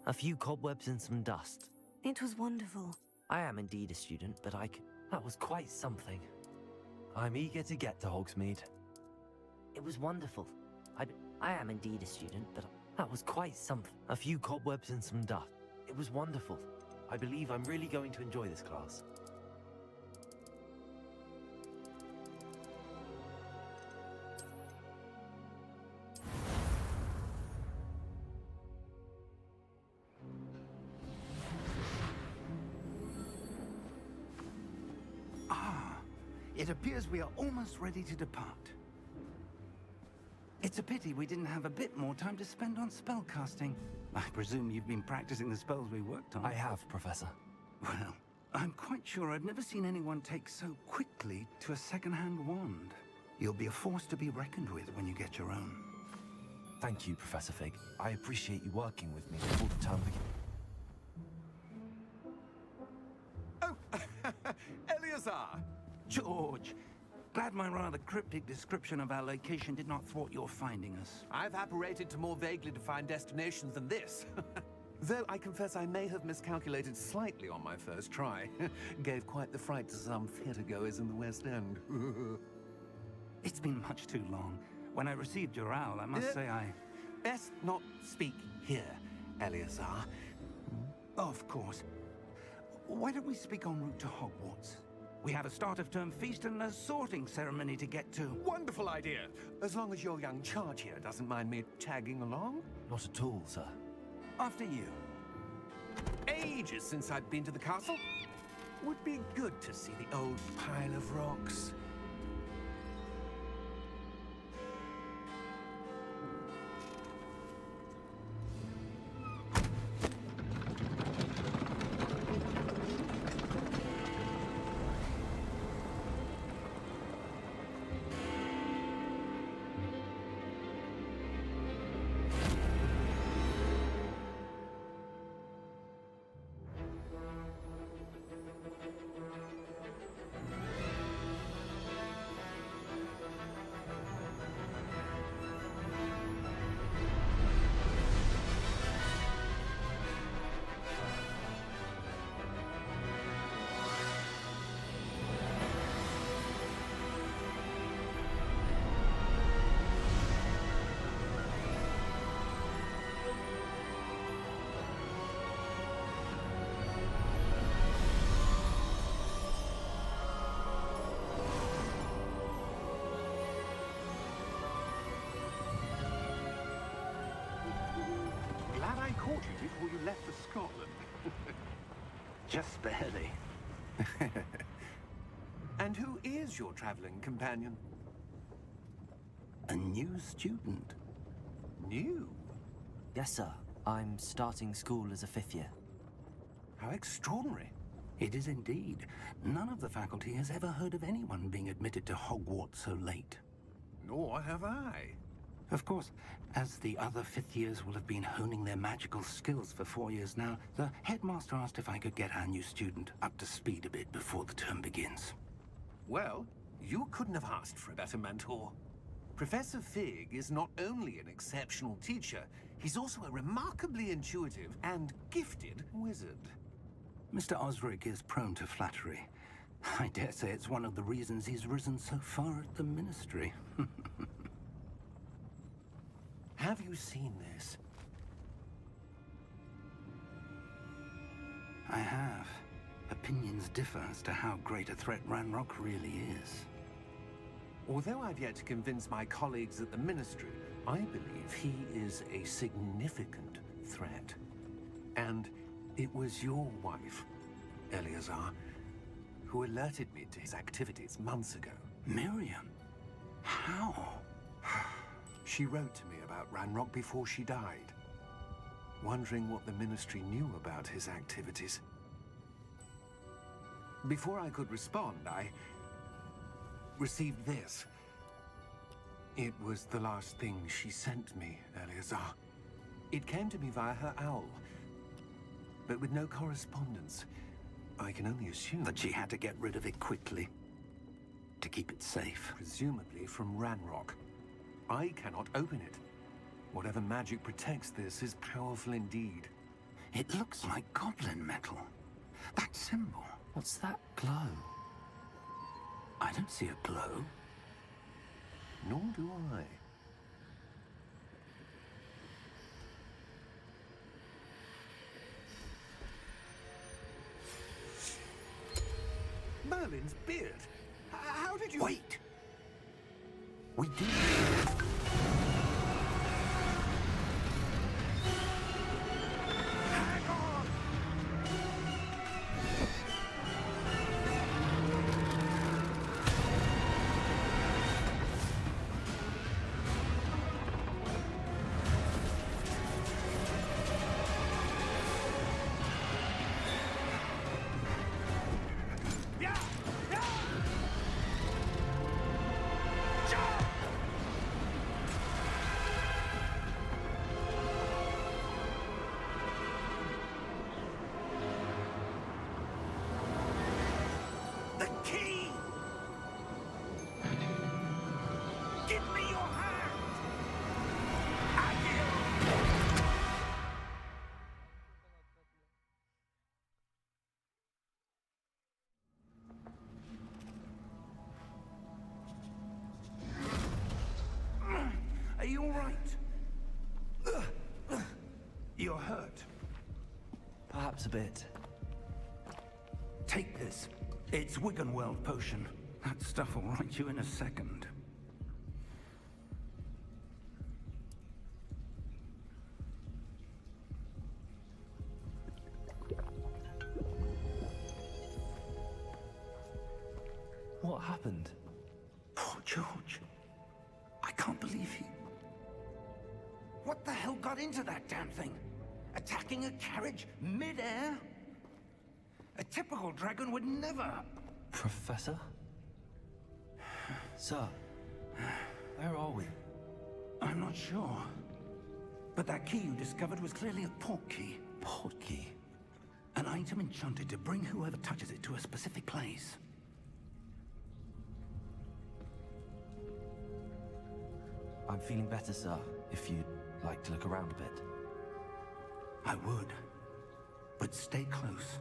A few cobwebs and some dust. It was wonderful. I am indeed a student, but that was quite something. I'm eager to get to Hogsmeade. It was wonderful. I am indeed a student, but that was quite something. A few cobwebs and some dust. It was wonderful. I believe I'm really going to enjoy this class. It appears we are almost ready to depart. It's a pity we didn't have a bit more time to spend on spellcasting. I presume you've been practicing the spells we worked on. I have, Professor. Well, I'm quite sure I've never seen anyone take so quickly to a second-hand wand. You'll be a force to be reckoned with when you get your own. Thank you, Professor Fig. I appreciate you working with me before the term begins. Oh, Eleazar! George, glad my rather cryptic description of our location did not thwart your finding us. I've apparated to more vaguely defined destinations than this. Though I confess I may have miscalculated slightly on my first try. Gave quite the fright to some theatre-goers in the West End. It's been much too long. When I received your owl, I must say I... Best not speak here, Eleazar. Of course. Why don't we speak en route to Hogwarts? We have a start-of-term feast and a sorting ceremony to get to. Wonderful idea! As long as your young charge here doesn't mind me tagging along. Not at all, sir. After you. Ages since I've been to the castle. Would be good to see the old pile of rocks. Glad I caught you before you left for Scotland. Just barely. And who is your traveling companion? A new student. New? Yes, sir. I'm starting school as a 5th year. How extraordinary. It is indeed. None of the faculty has ever heard of anyone being admitted to Hogwarts so late. Nor have I. Of course, as the other 5th years will have been honing their magical skills for 4 years now, the headmaster asked if I could get our new student up to speed a bit before the term begins. Well, you couldn't have asked for a better mentor. Professor Fig is not only an exceptional teacher, he's also a remarkably intuitive and gifted wizard. Mr. Osric is prone to flattery. I dare say it's one of the reasons he's risen so far at the Ministry. Have you seen this? I have. Opinions differ as to how great a threat Ranrock really is. Although I've yet to convince my colleagues at the Ministry, I believe he is a significant threat. And it was your wife, Eleazar, who alerted me to his activities months ago. Miriam? How? She wrote to me about Ranrock before she died, wondering what the Ministry knew about his activities. Before I could respond, I received this. It was the last thing she sent me, Eleazar. It came to me via her owl, but with no correspondence. I can only assume That she had to get rid of it quickly, to keep it safe. presumably from Ranrock. I cannot open it. Whatever magic protects this is powerful indeed. It looks like goblin metal. That symbol. What's that glow? I don't see a glow. Nor do I. Merlin's beard. How did you... Wait! We do. Hang on! Yeah! Yeah! Jump! The key! Give me your hand! Agil! Are you all right? You're hurt. Perhaps a bit. Take this. It's Wiggenweld potion. That stuff will right you in a second. What happened? Poor George. I can't believe he... What the hell got into that damn thing? Attacking a carriage mid-air? A typical dragon would never... Professor? Sir, where are we? I'm not sure. But that key you discovered was clearly a port key. Port key? An item enchanted to bring whoever touches it to a specific place. I'm feeling better, sir, if you'd like to look around a bit. I would. But stay close.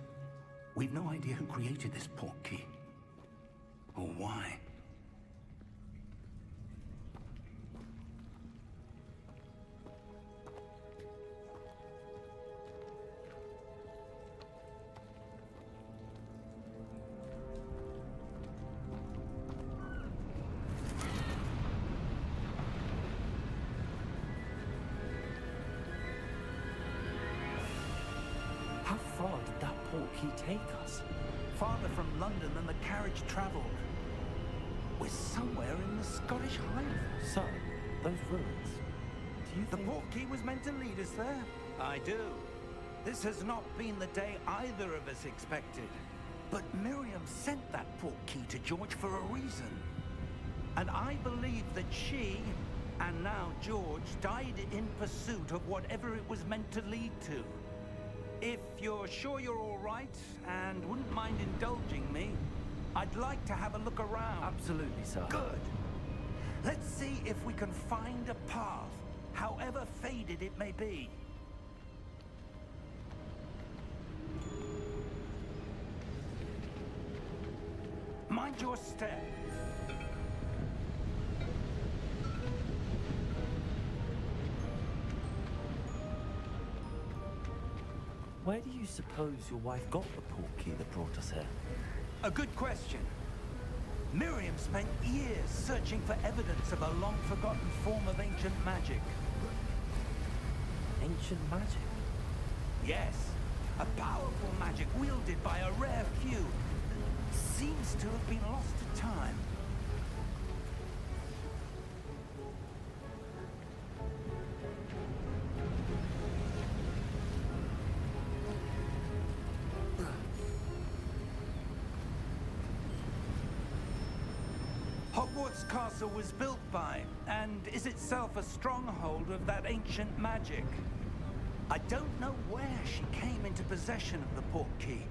We've no idea who created this port key. Or why. How far did that port key take us? Farther from London than the carriage traveled. We're somewhere in the Scottish Highlands. Sir, those ruins. Do you The think... port key was meant to lead us there? I do. This has not been the day either of us expected. But Miriam sent that port key to George for a reason. And I believe that she, and now George, died in pursuit of whatever it was meant to lead to. If you're sure you're all right, and wouldn't mind indulging me, I'd like to have a look around. Absolutely, sir. Good. Let's see if we can find a path, however faded it may be. Mind your step. Where do you suppose your wife got the port key that brought us here? A good question. Miriam spent years searching for evidence of a long-forgotten form of ancient magic. Ancient magic? Yes, a powerful magic wielded by a rare few. Seems to have been lost to time. Hogwarts Castle was built by, and is itself a stronghold of that ancient magic. I don't know where she came into possession of the port key,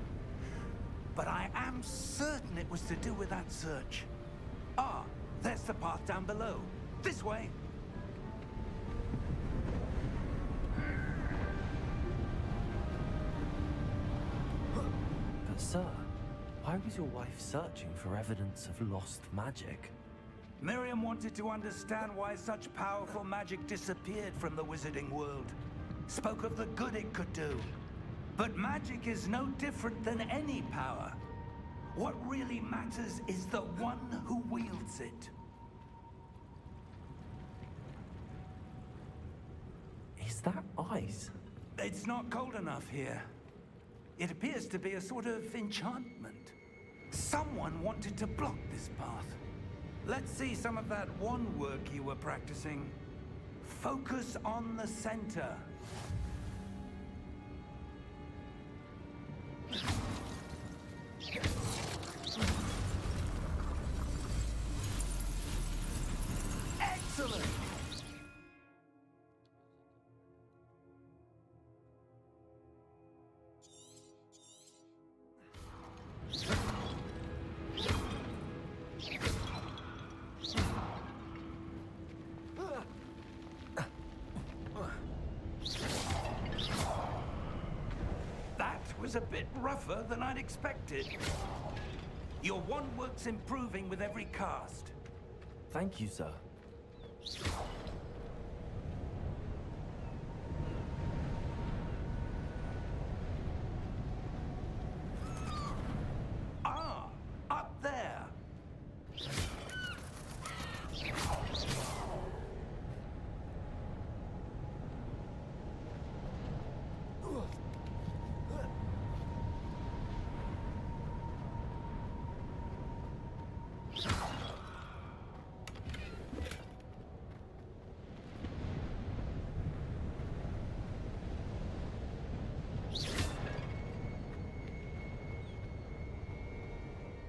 but I am certain it was to do with that search. Ah, there's the path down below. This way. Sir, why was your wife searching for evidence of lost magic? Miriam wanted to understand why such powerful magic disappeared from the wizarding world. Spoke of the good it could do. But magic is no different than any power. What really matters is the one who wields it. Is that ice? It's not cold enough here. It appears to be a sort of enchantment. Someone wanted to block this path. Let's see some of that wand work you were practicing. Focus on the center. Excellent! That was a bit rougher than I'd expected. Your wand work's improving with every cast. Thank you, sir. Ah, up there.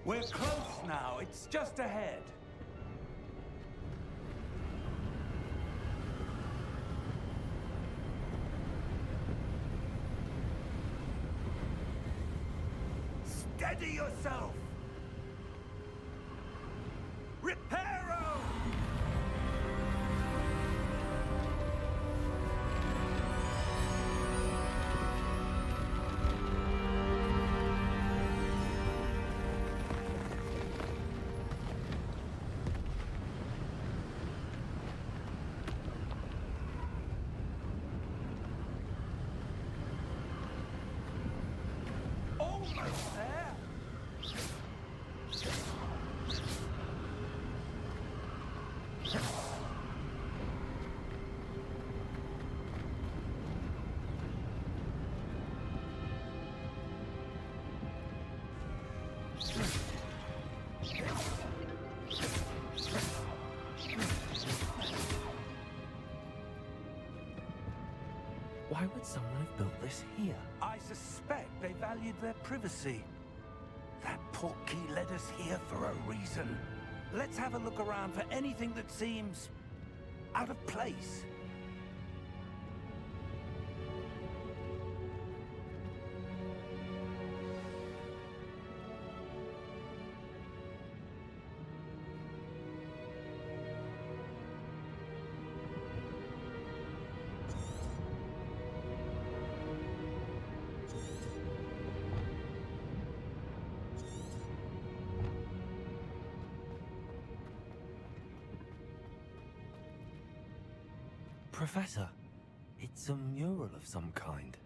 We're close now. It's just ahead. Steady yourself! Reparo! Almost there! Why would someone have built this here? I suspect they valued their privacy. That portkey led us here for a reason. Let's have a look around for anything that seems out of place. Professor, it's a mural of some kind.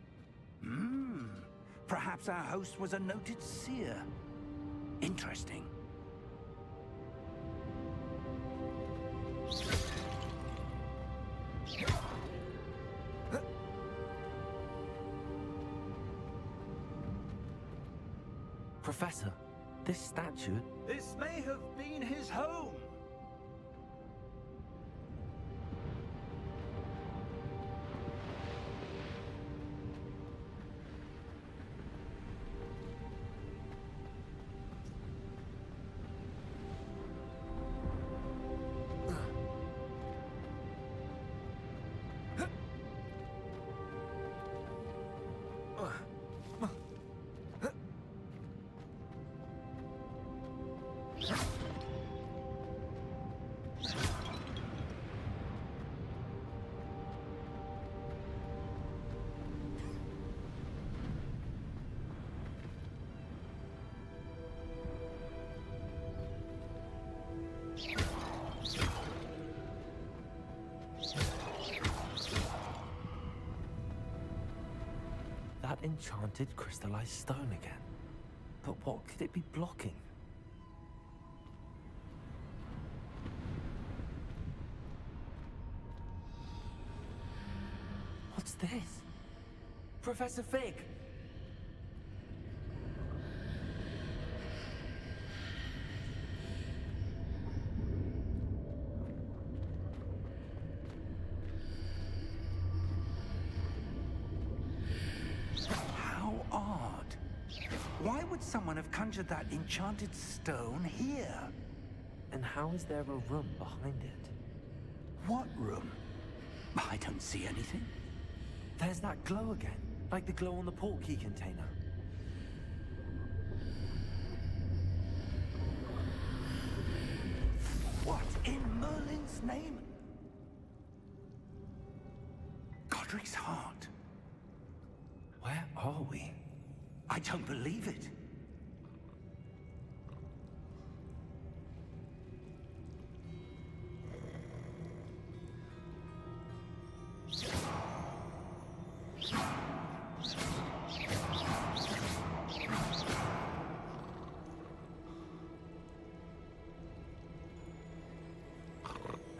Perhaps our host was a noted seer. Interesting. Professor, this statue... This may have been his home. That enchanted crystallized stone again. But what could it be blocking? What's this? Professor Fig! How odd. Why would someone have conjured that enchanted stone here? And how is there a room behind it? What room? I don't see anything. There's that glow again, like the glow on the portkey container. What in Merlin's name? Godric's heart. Where are we? I don't believe it.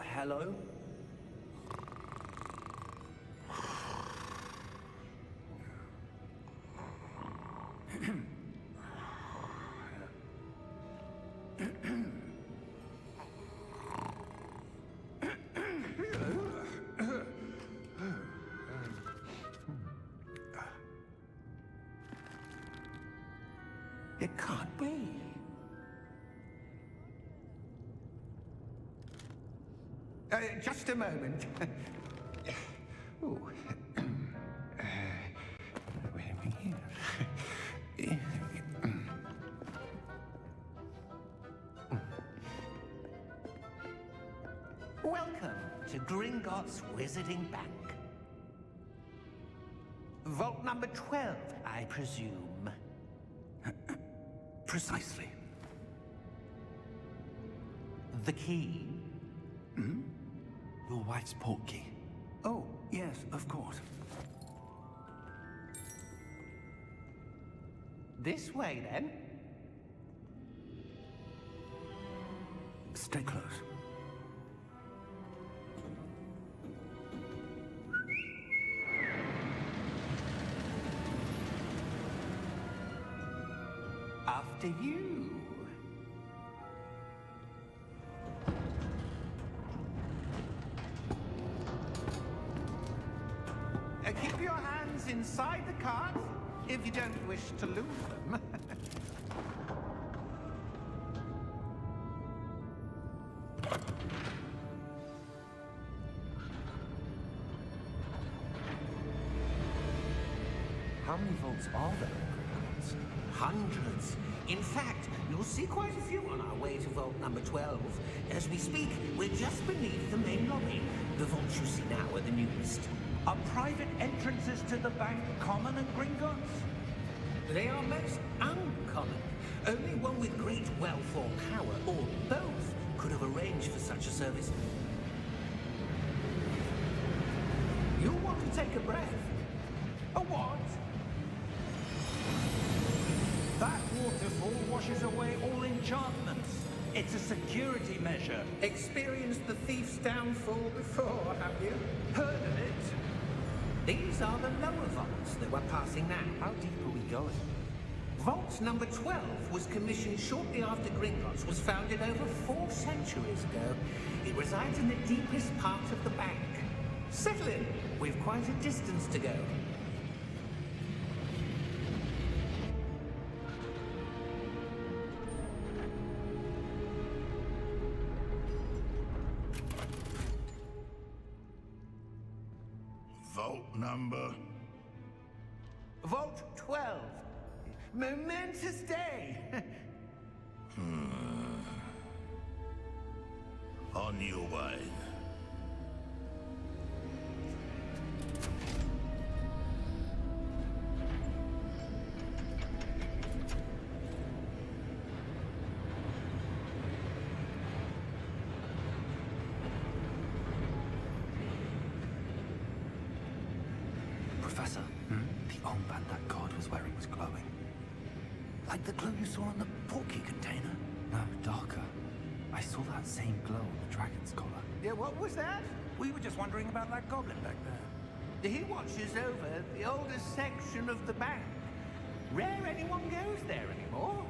Hello? It can't be. Just a moment. Ooh. Wait a minute here. Welcome to Gringotts Wizarding Bank. Vault number 12, I presume. Precisely. The key? Your wife's portkey. Oh, yes, of course. This way, then. Stay close. After you. Keep your hands inside the cart if you don't wish to lose them. How many vaults are there in Gringotts? Hundreds. In fact, you'll see quite a few on our way to vault number 12. As we speak, we're just beneath the main lobby. The vaults you see now are the newest. Are private entrances to the bank common at Gringotts? They are most uncommon. Only one with great wealth or power, or both, could have arranged for such a service. You'll want to take a breath. A what? That waterfall washes away all enchantments. It's a security measure. Experienced the thief's downfall before, have you? Heard of it? These are the lower vaults that we're passing now. How deep are we going? Vault number 12 was commissioned shortly after Gringotts was founded over 4 centuries ago. It resides in the deepest part of the bank. Settle in. We've quite a distance to go. Vault number? Vault 12. Momentous day. On your way. Professor, the armband that guard was wearing was glowing. Like the glow you saw on the porky container? No, darker. I saw that same glow on the dragon's collar. Yeah, what was that? We were just wondering about that goblin back there. He watches over the oldest section of the bank. Rare anyone goes there anymore.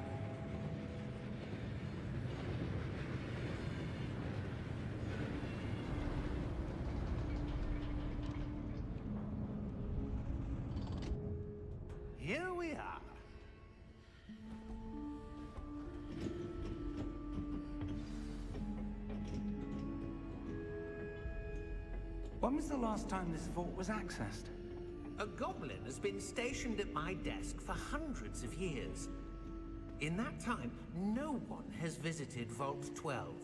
Here we are. When was the last time this vault was accessed? A goblin has been stationed at my desk for hundreds of years. In that time, no one has visited Vault 12.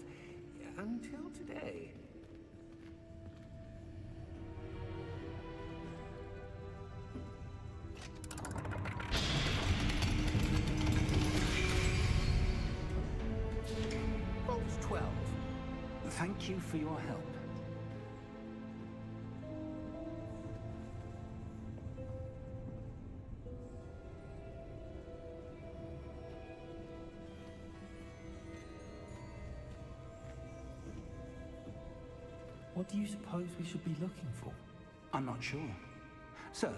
Until today. Vault 12. Thank you for your help. What do you suppose we should be looking for? I'm not sure. Sir,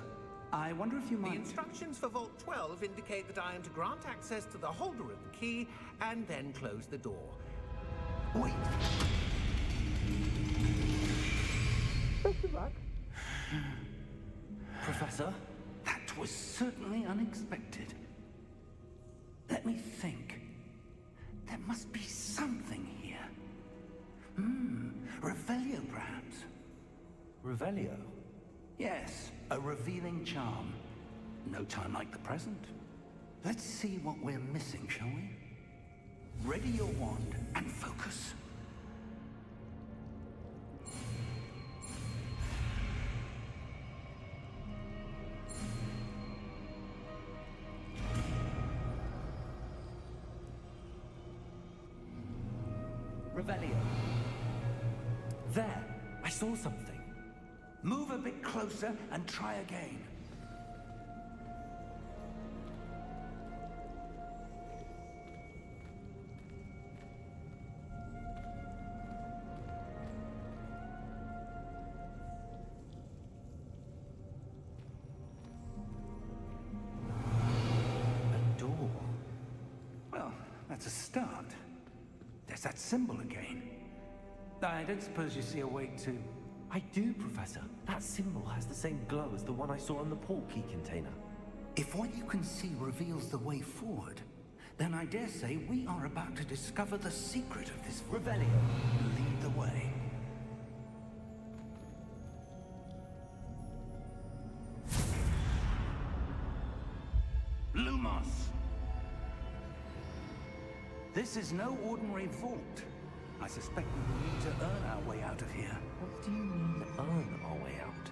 I wonder if you The might... instructions for Vault 12 indicate that I am to grant access to the holder of the key and then close the door. Wait! Best of luck. Professor? That was certainly unexpected. Let me think. There must be something here. Revelio, perhaps? Revelio? Yes, a revealing charm. No time like the present. Let's see what we're missing, shall we? Ready your wand and focus. Revelio. There! I saw something. Move a bit closer and try again. A door. Well, that's a start. There's that symbol again. I don't suppose you see a way to... I do, Professor. That symbol has the same glow as the one I saw on the port key container. If what you can see reveals the way forward, then I dare say we are about to discover the secret of this Revelio. Lead the way. Lumos! This is no ordinary vault. I suspect we will need to earn our way out of here. What do you mean, earn our way out?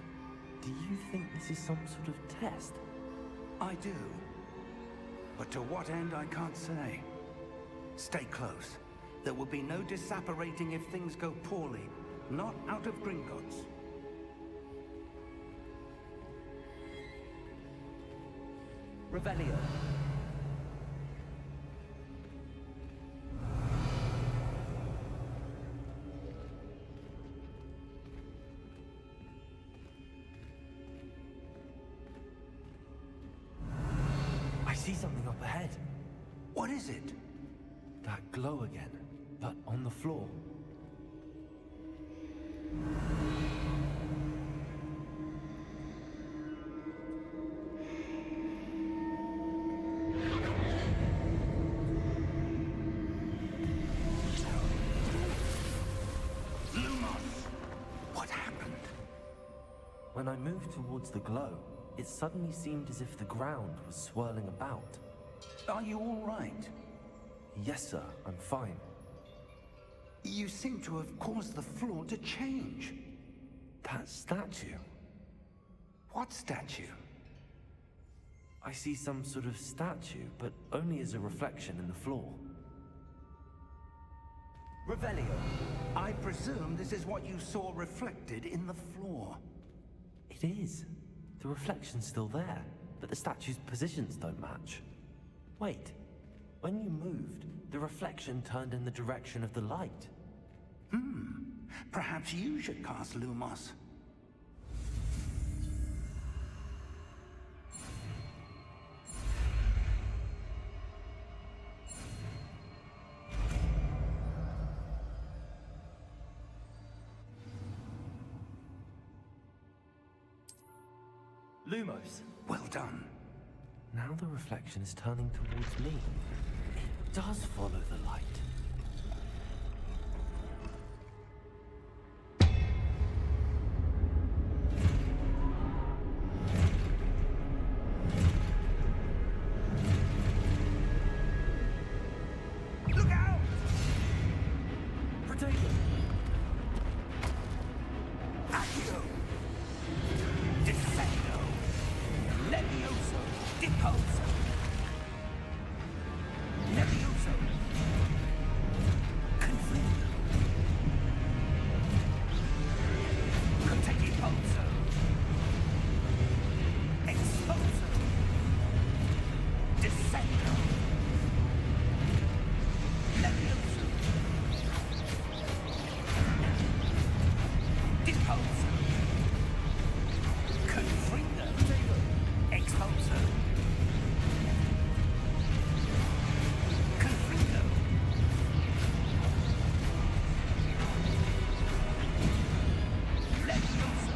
Do you think this is some sort of test? I do. But to what end, I can't say. Stay close. There will be no disapparating if things go poorly. Not out of Gringotts. Revelio. I see something up ahead. What is it? That glow again, but on the floor. Lumos! What happened? When I moved towards the glow, it suddenly seemed as if the ground was swirling about. Are you all right? Yes, sir, I'm fine. You seem to have caused the floor to change. That statue. What statue? I see some sort of statue, but only as a reflection in the floor. Revelio, I presume this is what you saw reflected in the floor. It is. The reflection's still there. but the statue's positions don't match. Wait, when you moved, the reflection turned in the direction of the light. Perhaps you should cast Lumos. Lumos! Well done. Now the reflection is turning towards me. It does follow the light. Look out! Protego! Accio! Descendo! Levioso! Deposo! Levioso! Conflindo! Contagioso! Exposo! Descendo! Levioso! Deposo! Confrindo! Exposo! Confrindo! Levioso!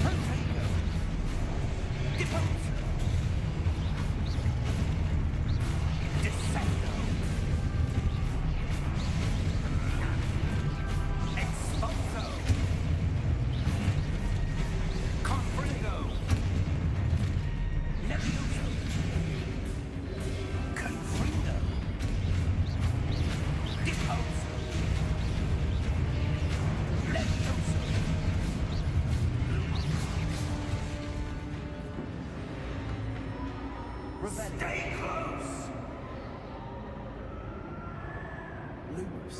Protego! Deposo! Descendo! Exposo! Confrindo! Levioso! Confrindo! Deposo! Levioso! Stay close! Lumos.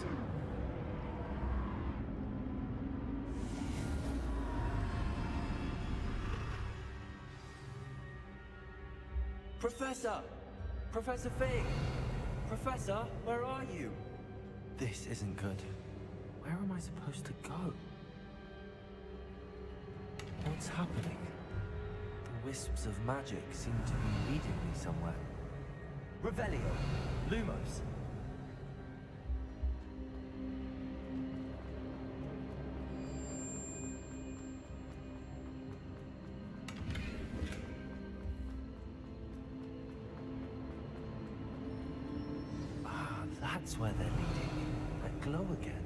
Professor! Professor Fig! Professor, where are you? This isn't good. Where am I supposed to go? What's happening? The wisps of magic seem to be leading me somewhere. Revelio! Lumos! Ah, that's where they're leading. That glow again.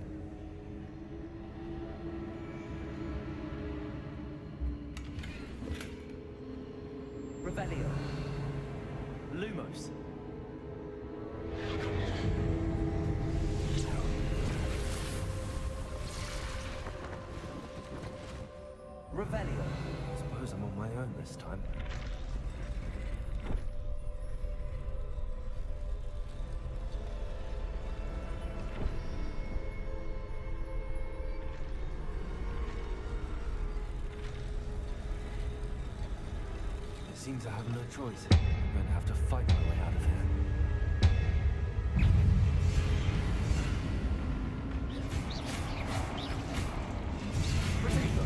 Revelio. Lumos. Revelio. Suppose I'm on my own this time. It seems I have no choice. I'm going to have to fight my way out of here. Protego!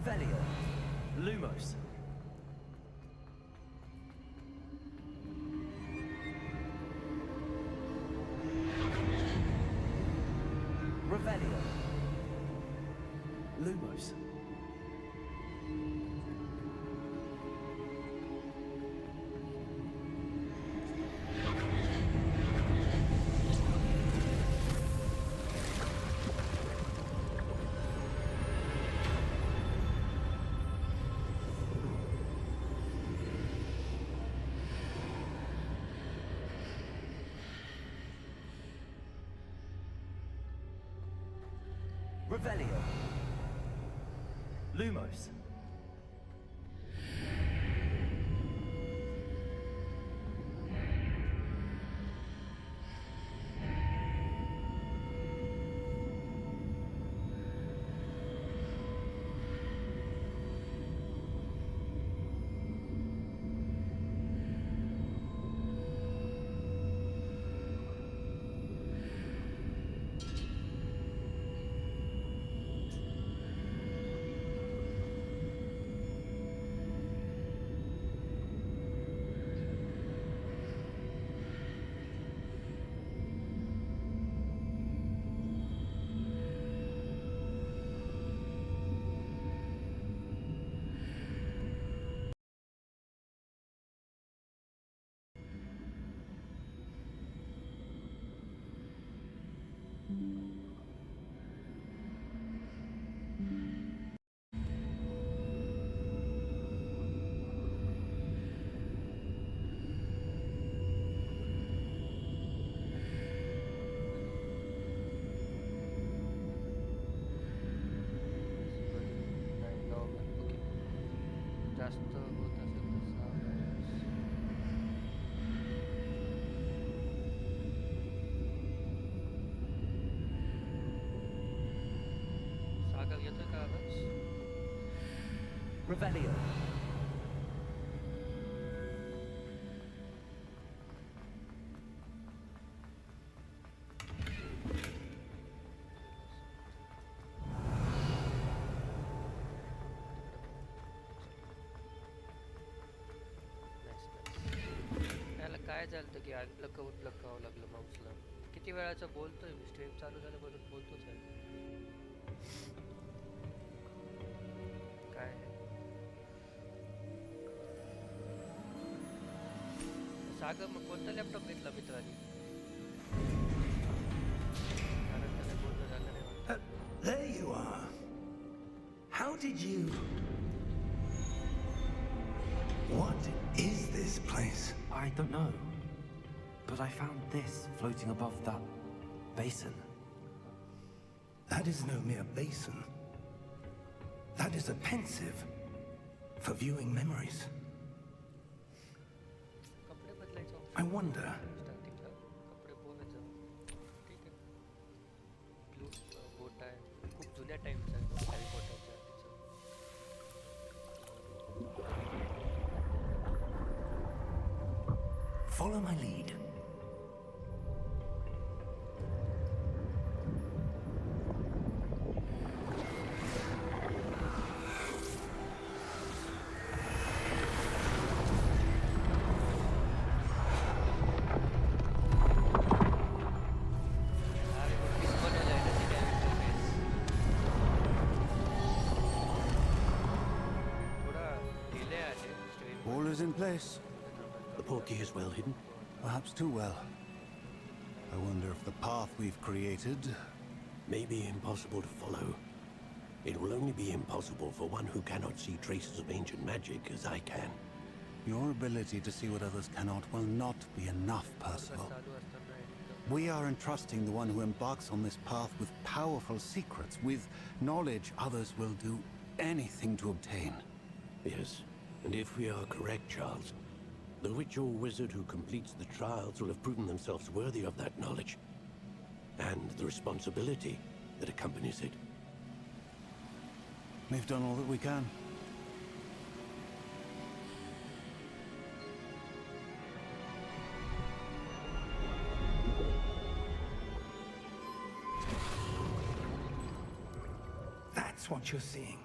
Revelio. Lumos. Revelio. Lumos. Revelio. Lumos. जास्त होत असेल तसा सागर येतोय का आवाज? Revelio. त्याला काय झालं की लटकावं लागलं माऊसला. किती वेळाचं बोलतोय मी, स्ट्रीम चालू झाल्यापासून बोलतोच आहे. काय सागर मग कोणता लॅपटॉप घेतला मित्रांनी? कारण त्याला बोलणं झालं नाही वाटतं. There you are. How did you... What is this place? I don't know. But I found this floating above that basin. That is no mere basin. That is a pensive for viewing memories. कपडे बदलायचं I wonder, स्टार्टिंगला कपडे बोलायचं. ठीक आहे. Blue boat आहे, खूप जुन्या टाईमचा आहे Harry पॉटरच्या follow my lead. All is in place. The portkey is well hidden. Perhaps too well. I wonder if the path we've created... May be impossible to follow. It will only be impossible for one who cannot see traces of ancient magic as I can. Your ability to see what others cannot will not be enough, Percival. We are entrusting the one who embarks on this path with powerful secrets, with knowledge others will do anything to obtain. Yes, and if we are correct, Charles, the witch or wizard who completes the trials will have proven themselves worthy of that knowledge, and the responsibility that accompanies it. We've done all that we can. That's what you're seeing.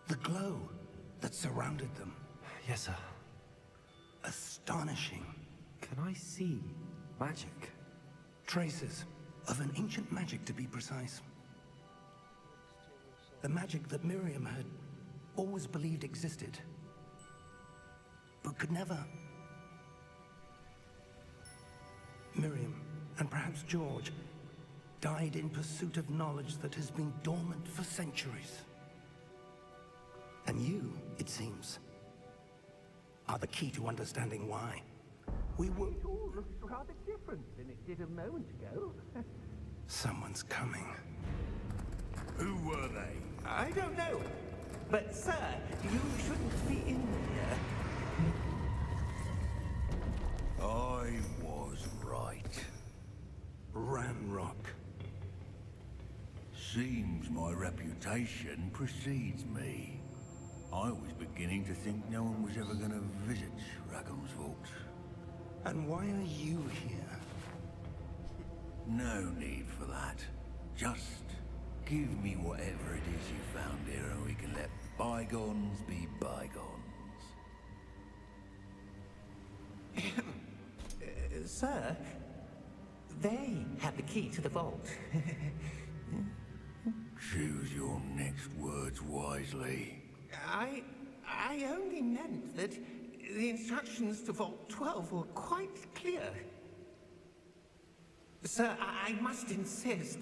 The glow that surrounded them. Yes, sir. Astonishing. Can I see magic? Traces of an ancient magic, to be precise. The magic that Miriam had always believed existed, but could never. Miriam, and perhaps George, died in pursuit of knowledge that has been dormant for centuries. And you, it seems, are the key to understanding why. We were... It all looks rather different than it did a moment ago. Someone's coming. Who were they? I don't know. But, sir, you shouldn't be in here. I was right. Ranrock. Seems my reputation precedes me. I was beginning to think no one was ever going to visit Rackham's vault. And why are you here? No need for that. Just give me whatever it is you found here and we can let bygones be bygones. Sir, they have the key to the vault. Choose your next words wisely. I only meant that the instructions to Vault 12 were quite clear. Sir, I must insist.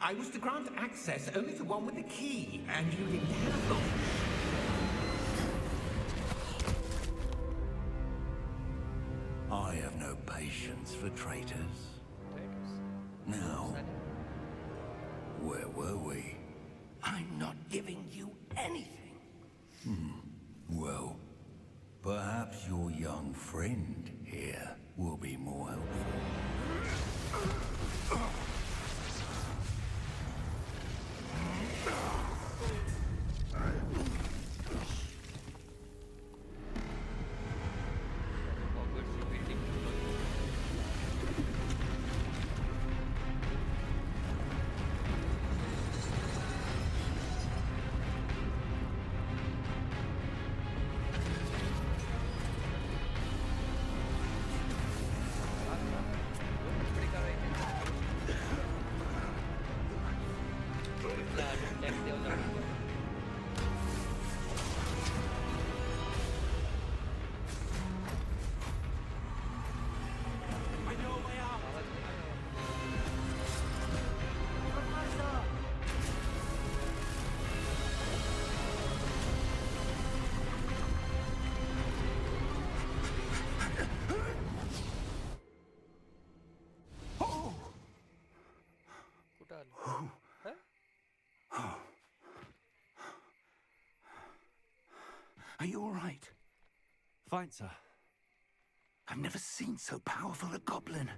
I was to grant access only to one with the key, and you didn't have them. I have no patience for traitors. Now, where were we? I'm not giving you anything. Well, perhaps your young friend here will be more helpful. Hogwarts building. बड़ी car आई थी tax दे वाला कुठं आलं हैं? Are you all right? Fine, sir. I've never seen so powerful a goblin.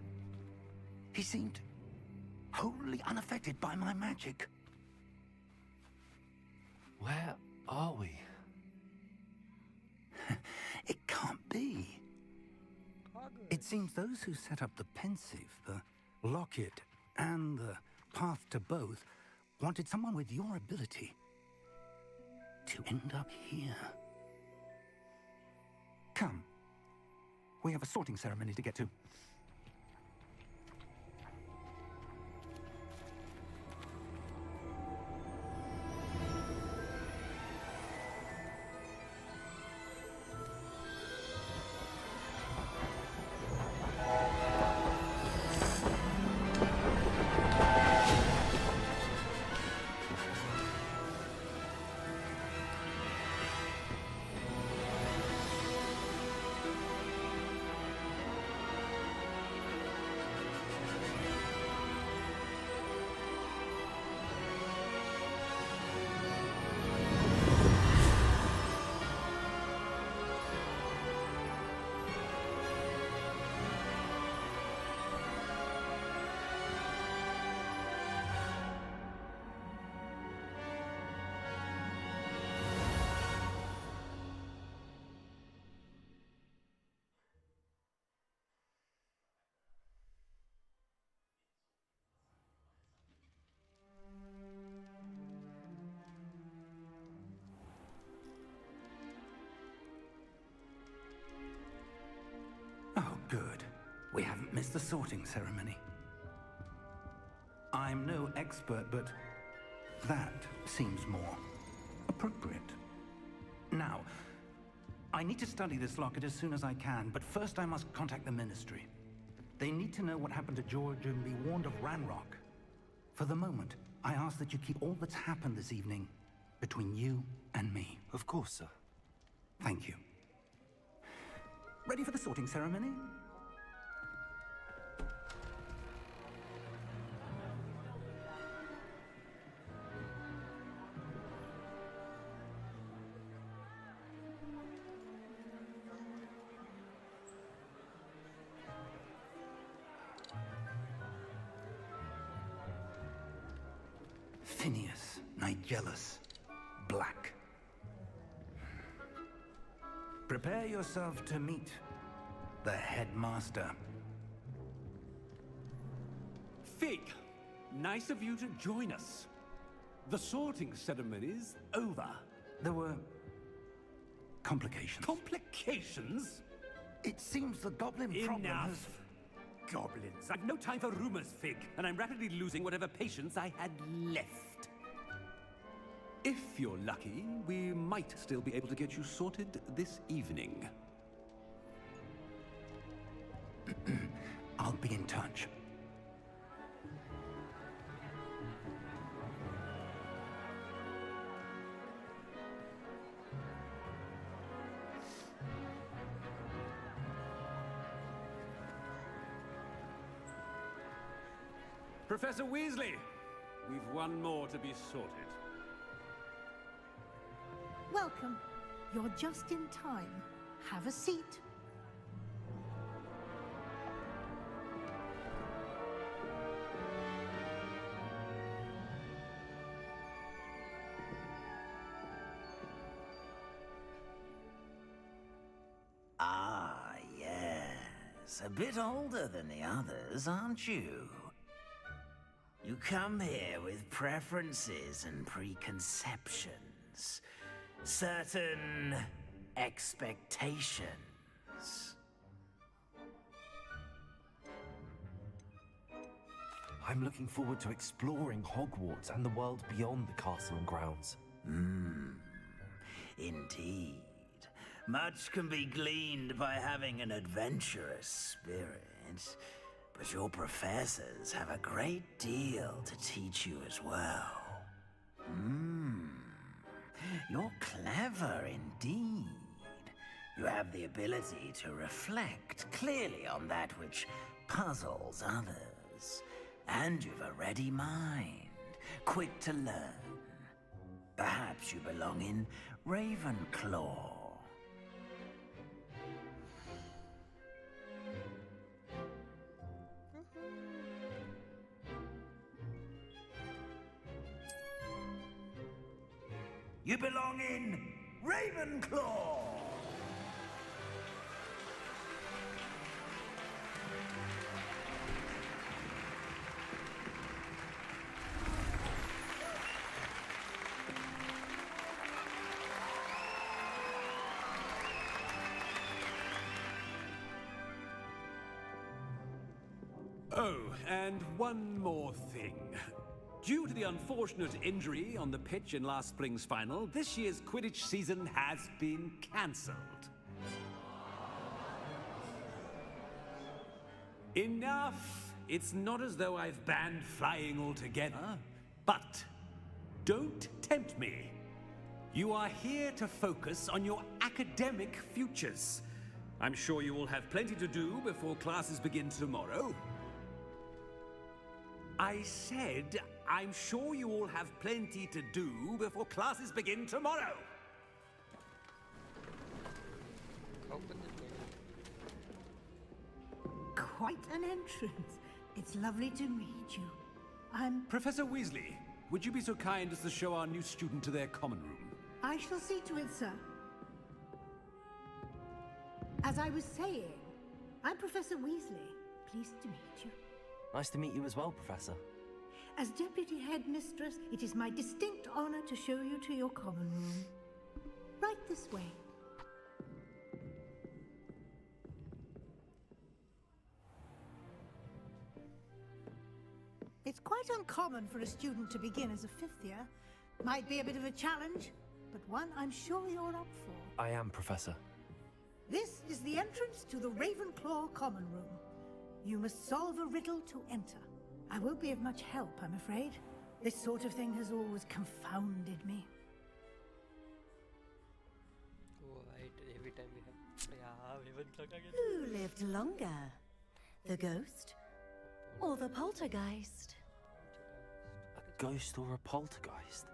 He seemed wholly unaffected by my magic. Where are we? It can't be. It seems those who set up the pensive, the locket, and the path to both wanted someone with your ability to end up here. Come. We have a sorting ceremony to get to. We haven't missed the sorting ceremony. I'm no expert, but that seems more appropriate. Now, I need to study this locket as soon as I can, but first I must contact the Ministry. They need to know what happened to George and be warned of Ranrock. For the moment, I ask that you keep all that's happened this evening between you and me. Of course, sir. Thank you. Ready for the sorting ceremony? Phineas, Nigellus, Black. Prepare yourself to meet the headmaster. Fig, nice of you to join us. The sorting ceremony's over. There were complications. Complications? It seems the goblin problem has... Enough. Goblins. I've no time for rumors, Fig, and I'm rapidly losing whatever patience I had left. If you're lucky, we might still be able to get you sorted this evening. I'll be in touch. Professor Weasley, we've one more to be sorted. Welcome. You're just in time. Have a seat. Ah, yes. A bit older than the others, aren't you? You come here with preferences and preconceptions. Certain expectations. I'm looking forward to exploring Hogwarts and the world beyond the castle and grounds. Indeed. Much can be gleaned by having an adventurous spirit. But your professors have a great deal to teach you as well. You're clever indeed. You have the ability to reflect clearly on that which puzzles others. And you've a ready mind, quick to learn. Perhaps you belong in Ravenclaw. You belong in Ravenclaw! Oh, and one more thing. Due to the unfortunate injury on the pitch in last spring's final, this year's Quidditch season has been cancelled. Enough! It's not as though I've banned flying altogether. But don't tempt me. You are here to focus on your academic futures. I'm sure you will have plenty to do before classes begin tomorrow. I said, I'm sure you all have plenty to do before classes begin tomorrow. Open the door. Quite an entrance. It's lovely to meet you. I'm... Professor Weasley, would you be so kind as to show our new student to their common room? I shall see to it, sir. As I was saying, I'm Professor Weasley. Pleased to meet you. Nice to meet you as well, Professor. As Deputy Headmistress, it is my distinct honor to show you to your common room. Right this way. It's quite uncommon for a student to begin as a fifth year. Might be a bit of a challenge, but one I'm sure you're up for. I am, Professor. This is the entrance to the Ravenclaw Common Room. You must solve a riddle to enter. I won't be of much help, I'm afraid. This sort of thing has always confounded me. Oh, right. Every time we have. Yeah, we haven't talked again. Who lived longer? The ghost or the poltergeist? A ghost or a poltergeist?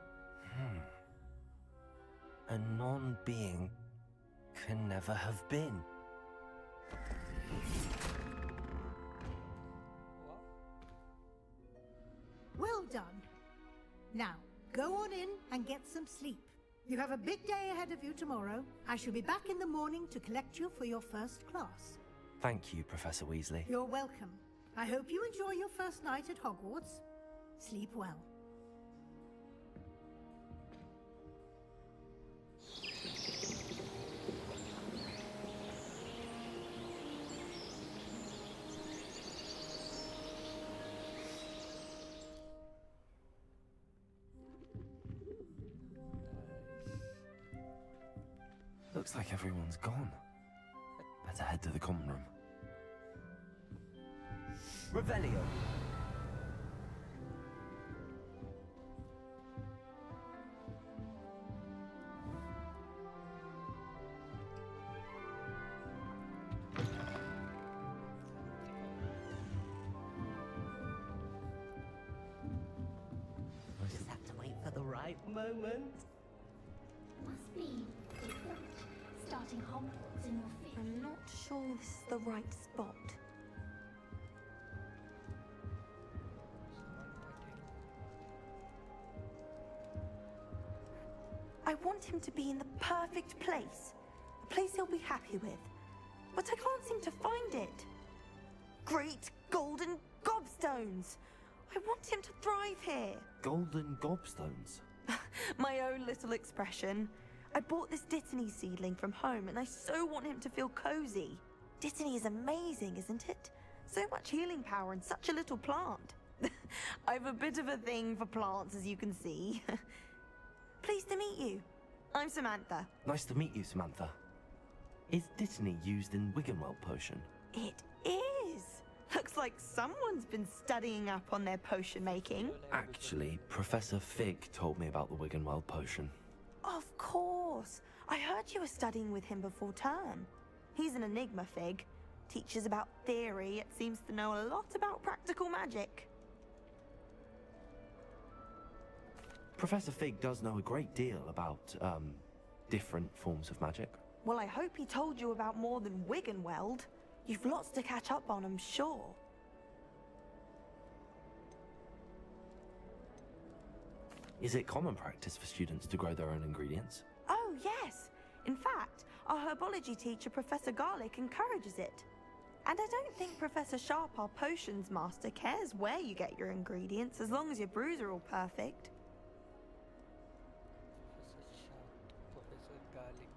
A non-being can never have been. Well done. Now, go on in and get some sleep. You have a big day ahead of you tomorrow. I shall be back in the morning to collect you for your first class. Thank you, Professor Weasley. You're welcome. I hope you enjoy your first night at Hogwarts. Sleep well. Looks like everyone's gone. Better head to the common room. Revelio. I just have to wait for the right moment. Must be different. Starting Hogwarts in your fifth. I'm not sure this is the right spot. I want him to be in the perfect place. A place he'll be happy with. But I can't seem to find it. Great golden gobstones! I want him to thrive here. Golden gobstones. My own little expression. I bought this Dittany seedling from home and I so want him to feel cozy. Dittany is amazing, isn't it? So much healing power in such a little plant. I've a bit of a thing for plants, as you can see. Pleased to meet you. I'm Samantha. Nice to meet you, Samantha. Is Dittany used in Wiggenweld potion? It is. Looks like someone's been studying up on their potion making. Actually, Professor Fig told me about the Wiggenweld potion. Of course. I heard you were studying with him before term. He's an enigma, Fig. Teaches about theory, yet seems to know a lot about practical magic. Professor Fig does know a great deal about, different forms of magic. Well, I hope he told you about more than Wiggenweld. You've lots to catch up on, I'm sure. Is it common practice for students to grow their own ingredients? Oh, yes. In fact, our herbology teacher, Professor Garlick, encourages it. And I don't think Professor Sharp, our potions master, cares where you get your ingredients, as long as your brews are all perfect. Professor Garlic.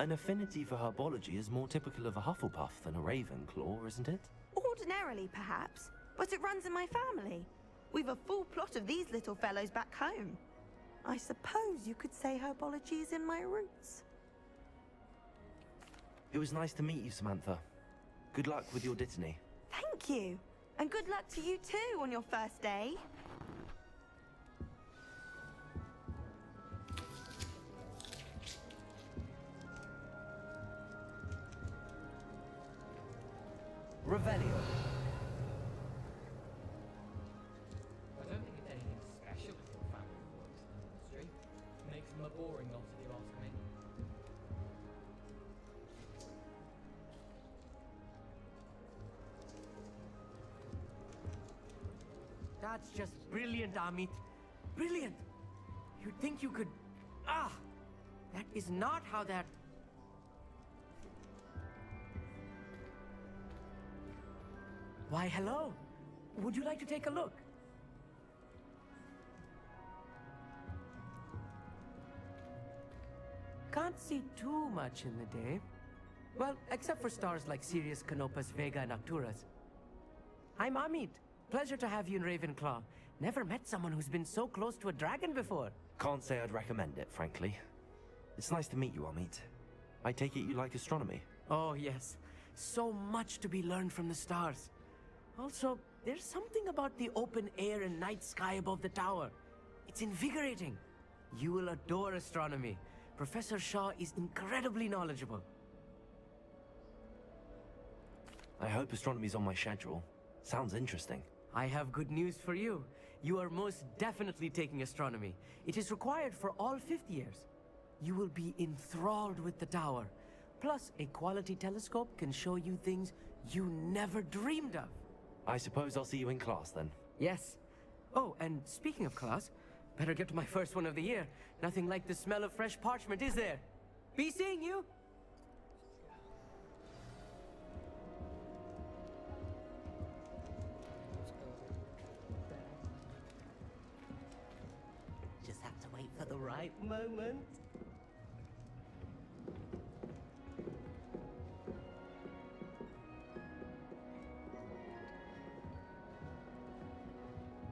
An affinity for herbology is more typical of a Hufflepuff than a Ravenclaw, isn't it? Ordinarily, perhaps, but it runs in my family. We've a full plot of these little fellows back home. I suppose you could say herbology is in my roots. It was nice to meet you, Samantha. Good luck with your Dittany. Thank you. And good luck to you too on your first day. Revelio. I don't think it's anything special if your family works in the industry. Makes them a boring lot if you ask me. That's just brilliant, Amit. Brilliant! You'd think you could... Ah! That is not how that... Why, hello. Would you like to take a look? Can't see too much in the day. Well, except for stars like Sirius, Canopus, Vega, and Arcturus. I'm Amit. Pleasure to have you in Ravenclaw. Never met someone who's been so close to a dragon before. Can't say I'd recommend it, frankly. It's nice to meet you, Amit. I take it you like astronomy? Oh, yes. So much to be learned from the stars. Also, there's something about the open air and night sky above the tower. It's invigorating. You will adore astronomy. Professor Shaw is incredibly knowledgeable. I hope astronomy's on my schedule. Sounds interesting. I have good news for you. You are most definitely taking astronomy. It is required for all fifth years. You will be enthralled with the tower. Plus, a quality telescope can show you things you never dreamed of. I suppose I'll see you in class then. Yes. Oh, and speaking of class, better get to my first one of the year. Nothing like the smell of fresh parchment, is there? Be seeing you! Just have to wait for the right moment.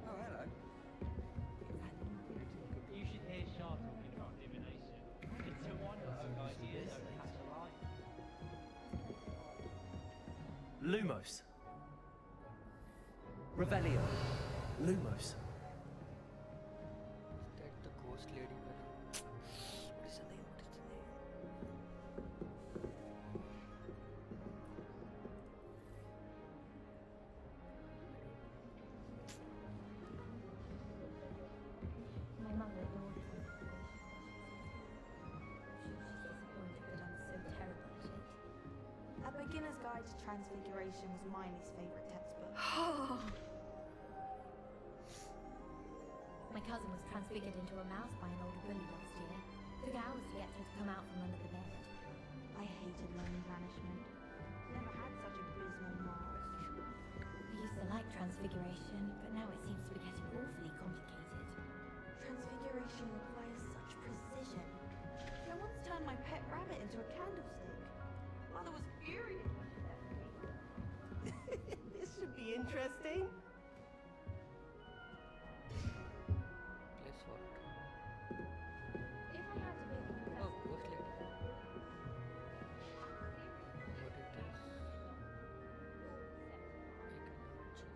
Oh, hello. You should hear Shah talking about divination. It's a wonderful idea to catch a light. Lumos. Revelio. Lumos. That the ghost lady. What is her name? What is her name? My mother adored transfiguration. She's disappointed that I'm so terrible at it. A Beginner's Guide to Transfiguration was my least favourite textbook. My cousin was transfigured into a mouse by an older bully last year. Took hours to get her to come out from under the bed. I hated learning banishment. Never had such abysmal marks. I used to like transfiguration, but now it seems to be getting awfully complicated. Transfiguration requires such precision. I once turned my pet rabbit into a candlestick. Mother was furious when she left me. This should be interesting. Place what? If I had to pick a Oh, professor, ghost lady. What it is? Can I talk to her?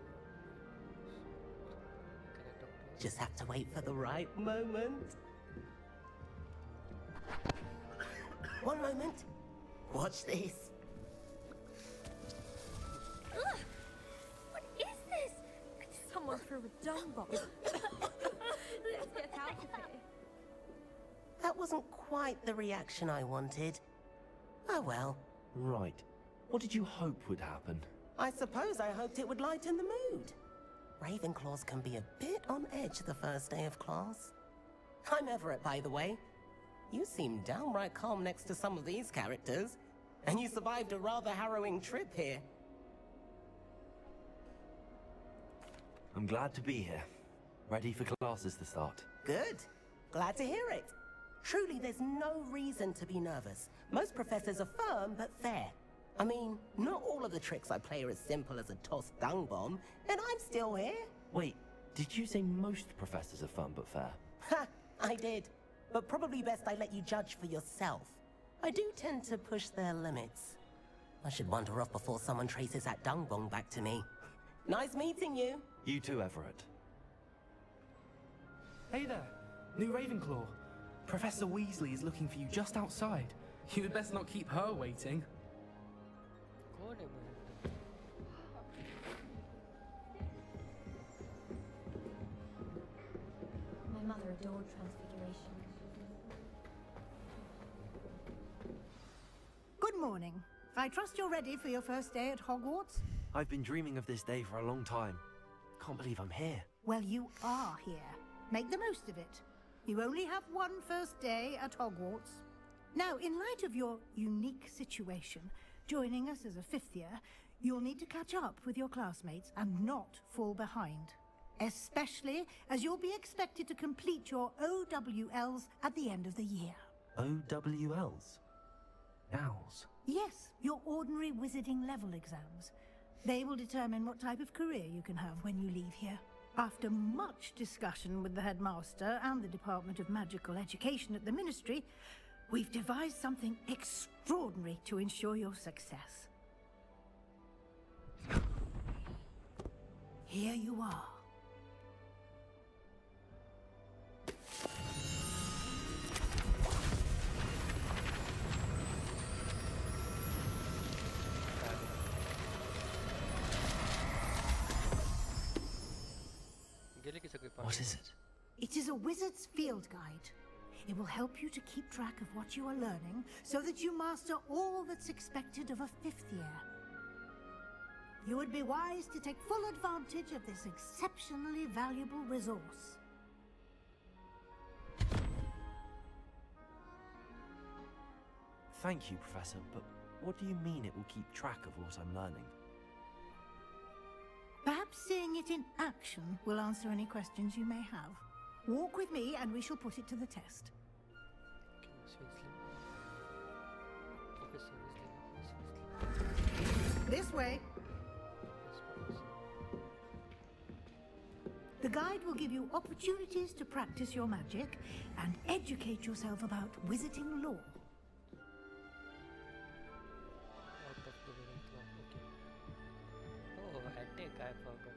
Just have to wait for the right moment. One moment. Watch this. Ugh! What is this? Someone threw a dung bomb. Let's get out of here. That wasn't quite the reaction I wanted. Oh well. Right. What did you hope would happen? I suppose I hoped it would lighten the mood. Ravenclaws can be a bit on edge the first day of class. I'm Everett, by the way. You seem downright calm next to some of these characters. And you survived a rather harrowing trip here. I'm glad to be here. Ready for classes to start. Good. Glad to hear it. Truly, there's no reason to be nervous. Most professors are firm but fair. I mean, not all of the tricks I play are as simple as a tossed dung bomb, and I'm still here. Wait, did you say most professors are fun but fair? Ha! I did. But probably best I let you judge for yourself. I do tend to push their limits. I should wander off before someone traces that dung bomb back to me. Nice meeting you. You too, Everett. Hey there, new Ravenclaw. Professor Weasley is looking for you just outside. You'd best not keep her waiting. कौन है मैं? my mother adored transfiguration. Good morning. I trust you're ready for your first day at Hogwarts? I've been dreaming of this day for a long time. Can't believe I'm here. Well, you are here. Make the most of it. You only have one first day at Hogwarts. Now, in light of your unique situation, joining us as a fifth year, you'll need to catch up with your classmates and not fall behind. Especially as you'll be expected to complete your OWLs at the end of the year. OWLs? Owls? Yes, your ordinary wizarding level exams. They will determine what type of career you can have when you leave here. After much discussion with the headmaster and the Department of Magical Education at the Ministry, we've devised something extraordinary to ensure your success. Here you are. What is it? It is a wizard's field guide. It will help you to keep track of what you are learning so that you master all that's expected of a 5th year. You would be wise to take full advantage of this exceptionally valuable resource. Thank you, Professor, but what do you mean it will keep track of what I'm learning? Perhaps seeing it in action will answer any questions you may have. Walk with me and we shall put it to the test. This way. The guide will give you opportunities to practice your magic and educate yourself about wizarding lore. Oh, attack, I forgot.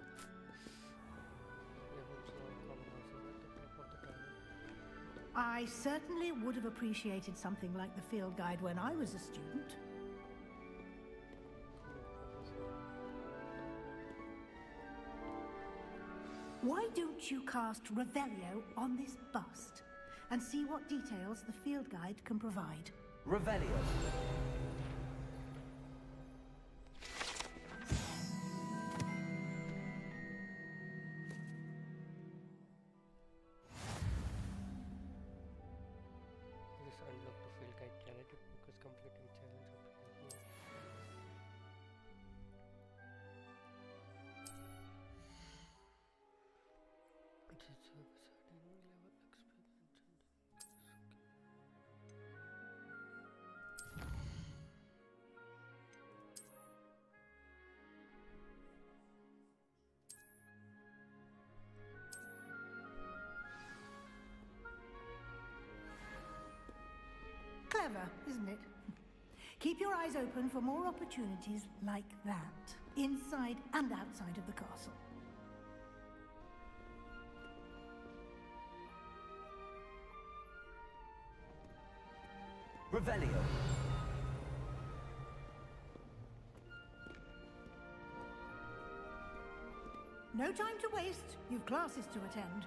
I certainly would have appreciated something like the field guide when I was a student. Why don't you cast Revelio on this bust and see what details the field guide can provide? Revelio. Let's unlock the field guide challenge to focus completing challenge of Clever, isn't it? Keep your eyes open for more opportunities like that, inside and outside of the castle. Revelio. No time to waste. You've classes to attend.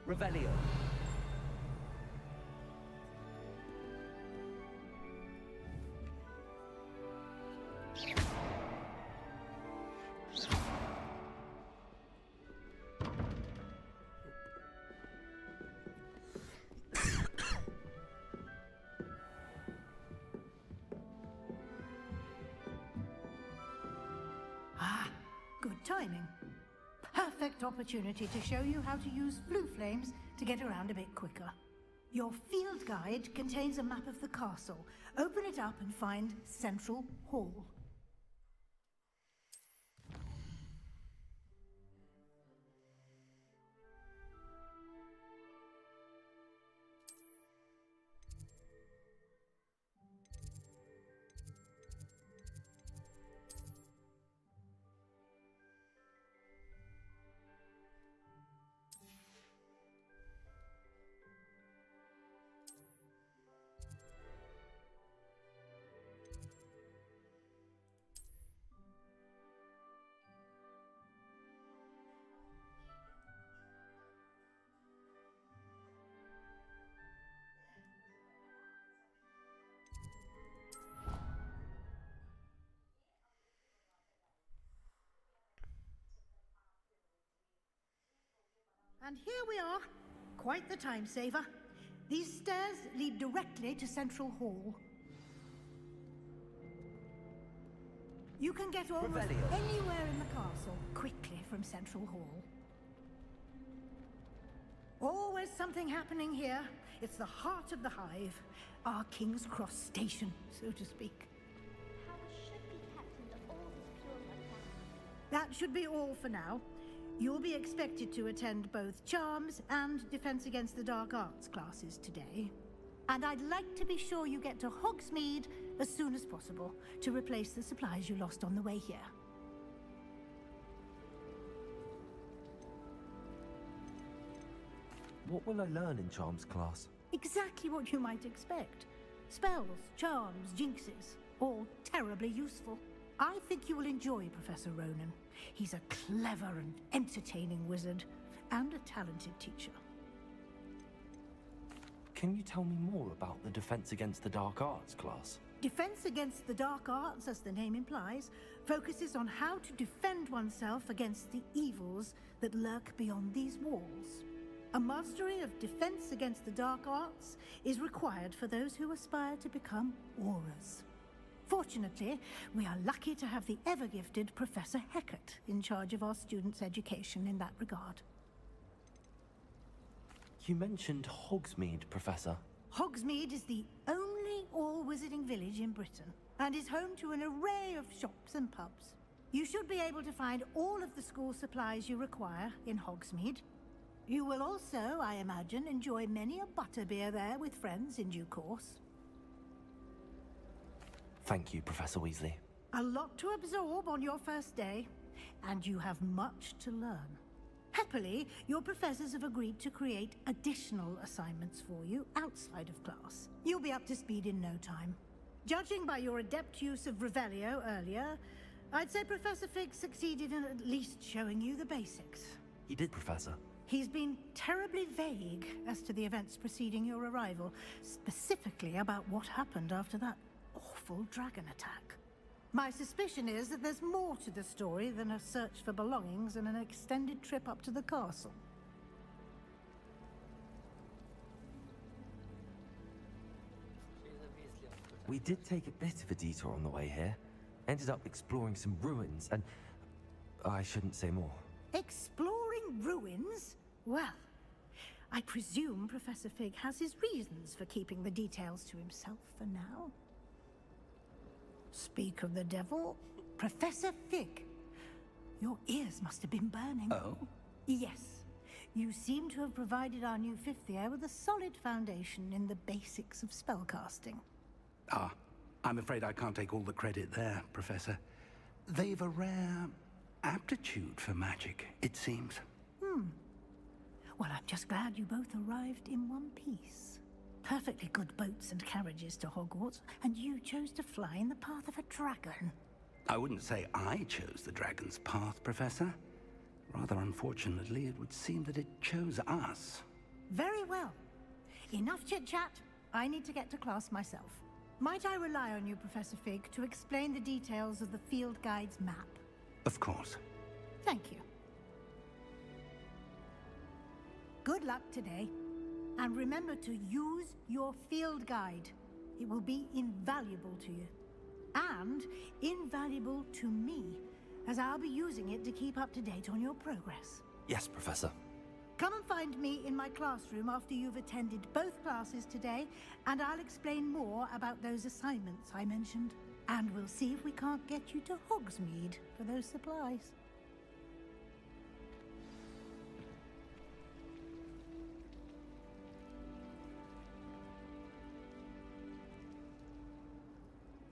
Revelio. Ah, good timing. Perfect opportunity to show you how to use blue flames to get around a bit quicker. Your field guide contains a map of the castle. Open it up and find Central Hall. And here we are. Quite the time saver. These stairs lead directly to Central Hall. You can get almost anywhere in the castle quickly from Central Hall. Always something happening here. It's the heart of the hive. Our King's Cross station, so to speak. Powers should be kept under all this pure blood. That should be all for now. You'll be expected to attend both Charms and Defense Against the Dark Arts classes today. And I'd like to be sure you get to Hogsmeade as soon as possible to replace the supplies you lost on the way here. What will I learn in Charms class? Exactly what you might expect. Spells, charms, jinxes, all terribly useful. I think you will enjoy Professor Ronan. He's a clever and entertaining wizard, and a talented teacher. Can you tell me more about the Defense Against the Dark Arts class? Defense Against the Dark Arts, as the name implies, focuses on how to defend oneself against the evils that lurk beyond these walls. A mastery of Defense Against the Dark Arts is required for those who aspire to become Aurors. Fortunately, we are lucky to have the ever-gifted Professor Hecat in charge of our students' education in that regard. You mentioned Hogsmeade, Professor. Hogsmeade is the only all-wizarding village in Britain, and is home to an array of shops and pubs. You should be able to find all of the school supplies you require in Hogsmeade. You will also, I imagine, enjoy many a butterbeer there with friends in due course. Thank you, Professor Weasley. A lot to absorb on your first day, and you have much to learn. Happily, your professors have agreed to create additional assignments for you outside of class. You'll be up to speed in no time. Judging by your adept use of Revelio earlier, I'd say Professor Fig succeeded in at least showing you the basics. He did, Professor. He's been terribly vague as to the events preceding your arrival, specifically about what happened after that awful dragon attack. My suspicion is that there's more to the story than a search for belongings and an extended trip up to the castle. We did take a bit of a detour on the way here. Ended up exploring some ruins and... I shouldn't say more. Exploring ruins? Well, I presume Professor Fig has his reasons for keeping the details to himself for now. Speak of the devil, Professor Fig. Your ears must have been burning. Oh? Yes. You seem to have provided our new fifth year with a solid foundation in the basics of spellcasting. Ah, I'm afraid I can't take all the credit there, Professor. They've a rare aptitude for magic, it seems. Well, I'm just glad you both arrived in one piece. Perfectly good boats and carriages to Hogwarts, and you chose to fly in the path of a dragon. I wouldn't say I chose the dragon's path, Professor. Rather unfortunately, it would seem that it chose us. Very well. Enough chit-chat. I need to get to class myself. Might I rely on you, Professor Fig, to explain the details of the field guide's map? Of course. Thank you. Good luck today. And remember to use your field guide. It will be invaluable to you. And invaluable to me, as I'll be using it to keep up to date on your progress. Yes, Professor. Come and find me in my classroom after you've attended both classes today, and I'll explain more about those assignments I mentioned. And we'll see if we can't get you to Hogsmeade for those supplies.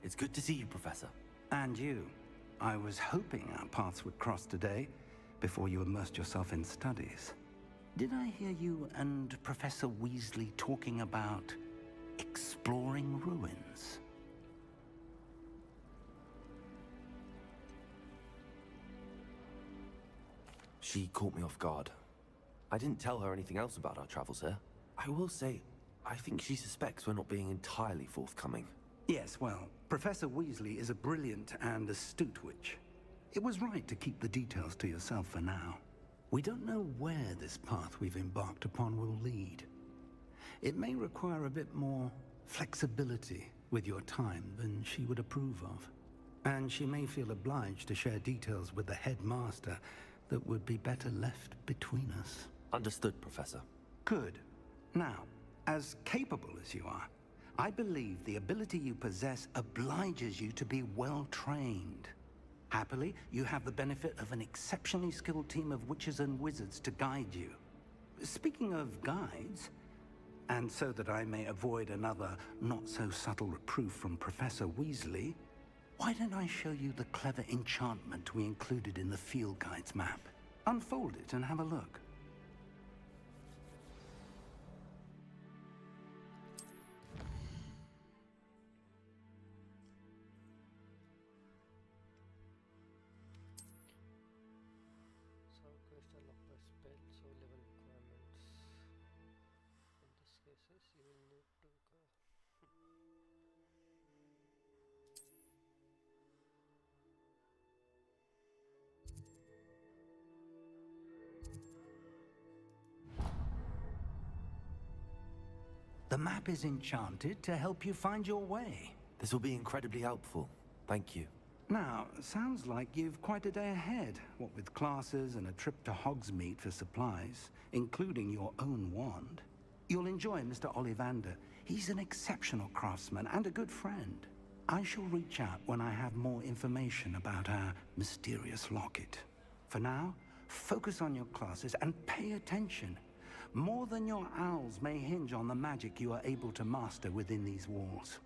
It's good to see you, Professor. And you. I was hoping our paths would cross today, before you immersed yourself in studies. Did I hear you and Professor Weasley talking about exploring ruins? She caught me off guard. I didn't tell her anything else about our travels here. I will say, I think she suspects we're not being entirely forthcoming. Yes, well, Professor Weasley is a brilliant and astute witch. It was right to keep the details to yourself for now. We don't know where this path we've embarked upon will lead. It may require a bit more flexibility with your time than she would approve of. And she may feel obliged to share details with the headmaster that would be better left between us. Understood, Professor. Good. Now, as capable as you are, I believe the ability you possess obliges you to be well trained. Happily, you have the benefit of an exceptionally skilled team of witches and wizards to guide you. Speaking of guides, and so that I may avoid another not-so-subtle reproof from Professor Weasley, why don't I show you the clever enchantment we included in the field guide's map? Unfold it and have a look. So crystal lock per spell, so level requirements. In this cases, you will need to go. The map is enchanted to help you find your way. This will be incredibly helpful. Thank you. Now, sounds like you've quite a day ahead, what with classes and a trip to Hogsmeade for supplies, including your own wand. You'll enjoy Mr. Ollivander. He's an exceptional craftsman and a good friend. I shall reach out when I have more information about our mysterious locket. For now, focus on your classes and pay attention. More than your owls may hinge on the magic you are able to master within these walls.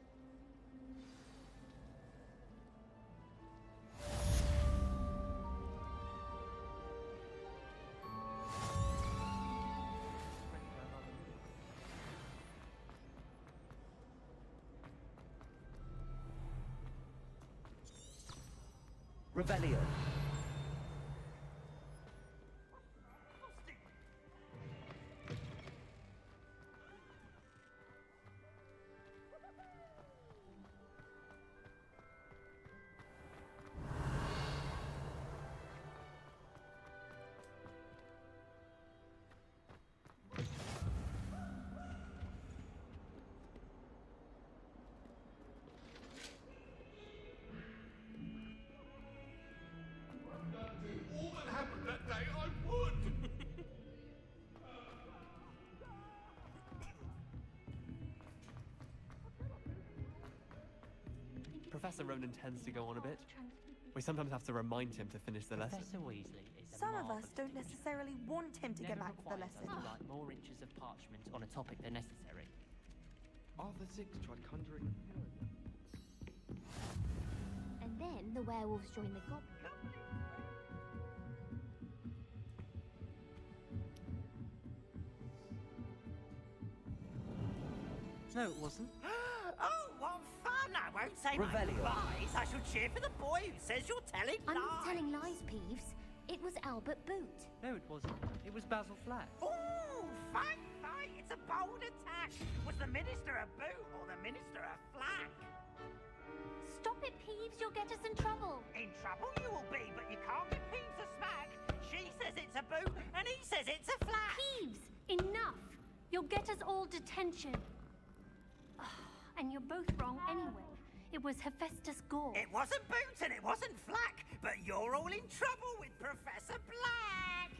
Revelio. All that happened that day, I would! Professor Ronan tends to go on a bit. We sometimes have to remind him to finish the lesson. Professor Weasley is a Some of us marvelous don't necessarily want him to get Never back to the requires us lesson. to write more inches of parchment on a topic than necessary. Arthur Six tried conjuring. And then the werewolves joined the goblins. No, it wasn't. Oh, what fun! I won't say Revelio. my lies. I shall cheer for the boy who says you're telling I'm lies. not telling lies, Peeves. It was Albert Boot. No, it wasn't. It was Basil Flack. Ooh, fight! It's a bold attack. Was the minister a boot or the minister a flack? Stop it, Peeves. You'll get us in trouble. In trouble you will be, but you can't get Peeves a smack. She says it's a boot, and he says it's a flack. Peeves, enough. You'll get us all detention. And you're both wrong anyway. It was Hephaestus Gore. It wasn't boot and it wasn't flack, but you're all in trouble with Professor Black.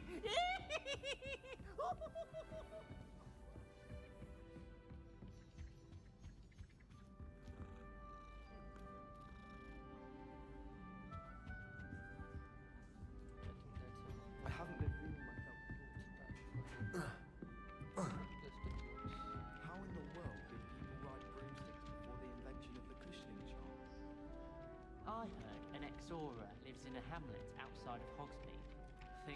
I haven't been feeling myself. How in the world did people ride broomsticks before the invention of the cushioning charm? I heard an ex-Aura lives in a hamlet outside of Hogsmeade.